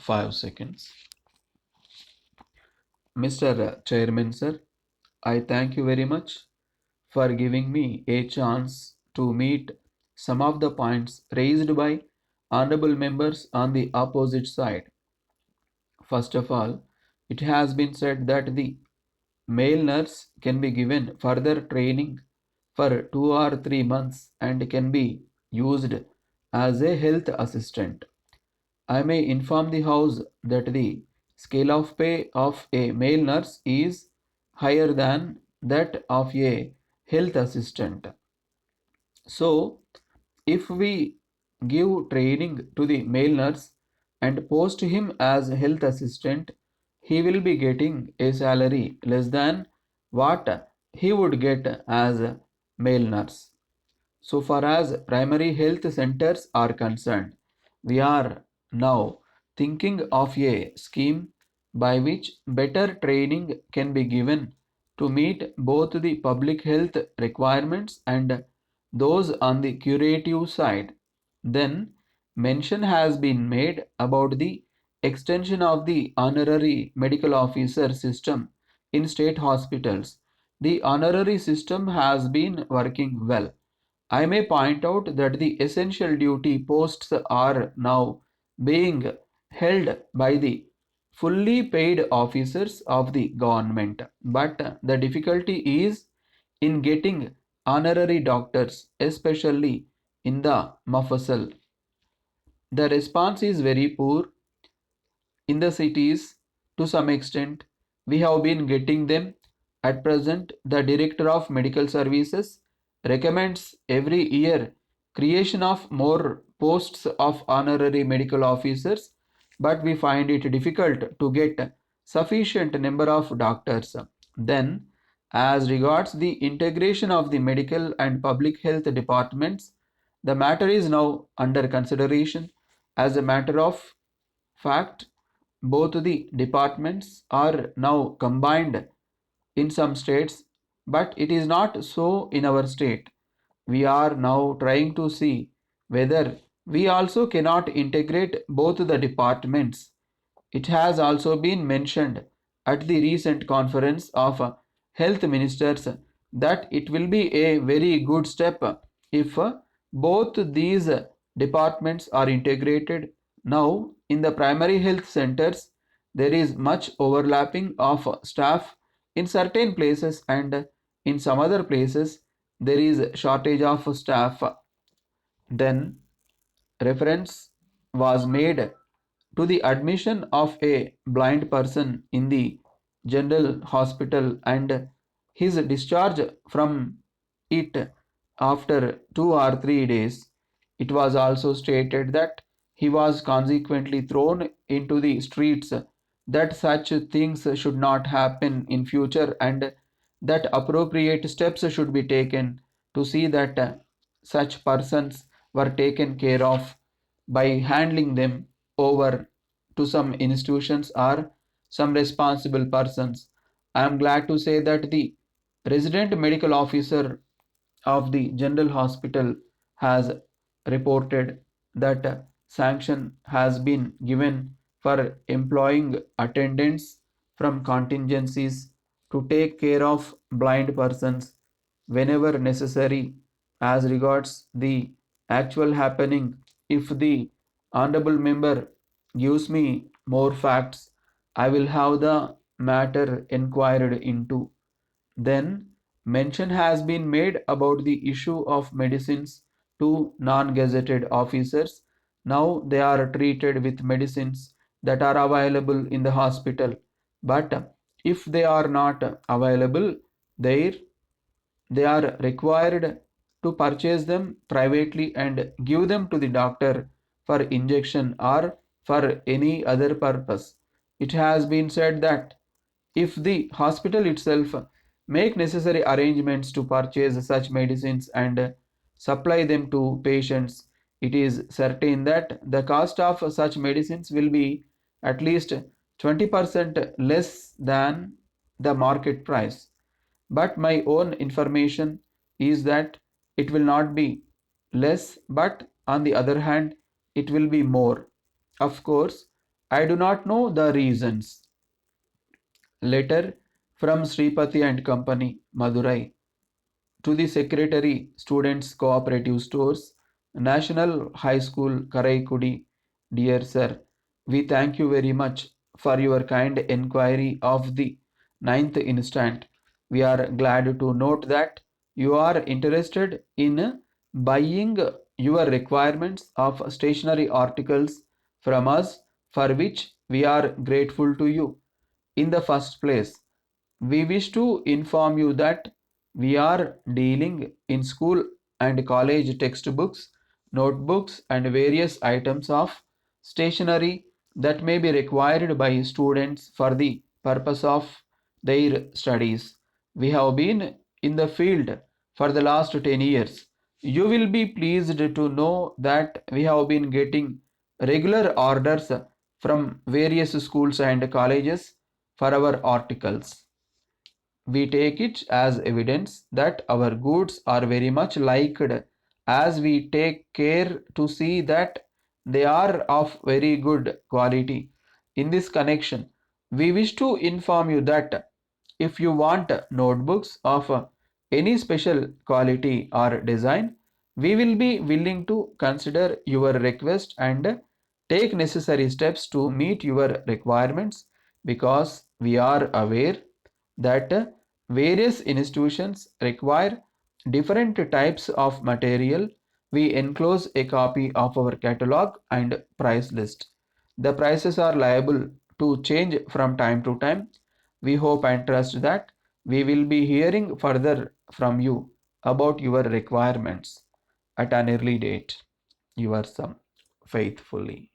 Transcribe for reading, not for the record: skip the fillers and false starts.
5 seconds. Mr. Chairman, sir, I thank you very much for giving me a chance to meet some of the points raised by honorable members on the opposite side. First of all, it has been said that the male nurse can be given further training for 2 or 3 months and can be used as a health assistant. I may inform the House that the scale of pay of a male nurse is higher than that of a health assistant. So, if we give training to the male nurse and post him as health assistant, he will be getting a salary less than what he would get as a male nurse. So far as primary health centers are concerned, we are now thinking of a scheme by which better training can be given to meet both the public health requirements and those on the curative side. Then, mention has been made about the extension of the honorary medical officer system in state hospitals. The honorary system has been working well. I may point out that the essential duty posts are now being held by the fully paid officers of the government, but the difficulty is in getting honorary doctors, especially in the Mafasal. The response is very poor in the cities to some extent. We have been getting them. At present, the Director of Medical Services recommends every year creation of more posts of honorary medical officers, but we find it difficult to get sufficient number of doctors. Then, as regards the integration of the medical and public health departments, the matter is now under consideration. As a matter of fact, both the departments are now combined in some states, but it is not so in our state. We are now trying to see whether we also cannot integrate both the departments. It has also been mentioned at the recent conference of health ministers that it will be a very good step if both these departments are integrated. Now, in the primary health centers, there is much overlapping of staff in certain places, and in some other places there is shortage of staff. Then reference was made to the admission of a blind person in the general hospital and his discharge from it after 2 or 3 days. It was also stated that he was consequently thrown into the streets, that such things should not happen in future and that appropriate steps should be taken to see that such persons were taken care of by handling them over to some institutions or some responsible persons. I am glad to say that the resident medical officer of the general hospital has reported that sanction has been given for employing attendants from contingencies to take care of blind persons whenever necessary. As regards the actual happening, if the honorable member gives me more facts, I will have the matter inquired into. Then mention has been made about the issue of medicines to non-gazetted officers. Now they are treated with medicines that are available in the hospital, but if they are not available there, they are required to purchase them privately and give them to the doctor for injection or for any other purpose. It has been said that if the hospital itself make necessary arrangements to purchase such medicines and supply them to patients, it is certain that the cost of such medicines will be at least 20% less than the market price. But my own information is that it will not be less, but on the other hand, it will be more. Of course, I do not know the reasons. Letter from Sripati and Company, Madurai, to the Secretary, Students Cooperative Stores, National High School, Karaikudi. Dear Sir, we thank you very much for your kind enquiry of the ninth instant. We are glad to note that you are interested in buying your requirements of stationery articles from us, for which we are grateful to you. In the first place, we wish to inform you that we are dealing in school and college textbooks, notebooks, and various items of stationery that may be required by students for the purpose of their studies. We have been in the field for the last 10 years. You will be pleased to know that we have been getting regular orders from various schools and colleges for our articles. We take it as evidence that our goods are very much liked, as we take care to see that they are of very good quality. In this connection, we wish to inform you that if you want notebooks of any special quality or design, we will be willing to consider your request and take necessary steps to meet your requirements, because we are aware that various institutions require different types of material. We enclose a copy of our catalog and price list. The prices are liable to change from time to time. We hope and trust that we will be hearing further from you about your requirements at an early date. Yours faithfully.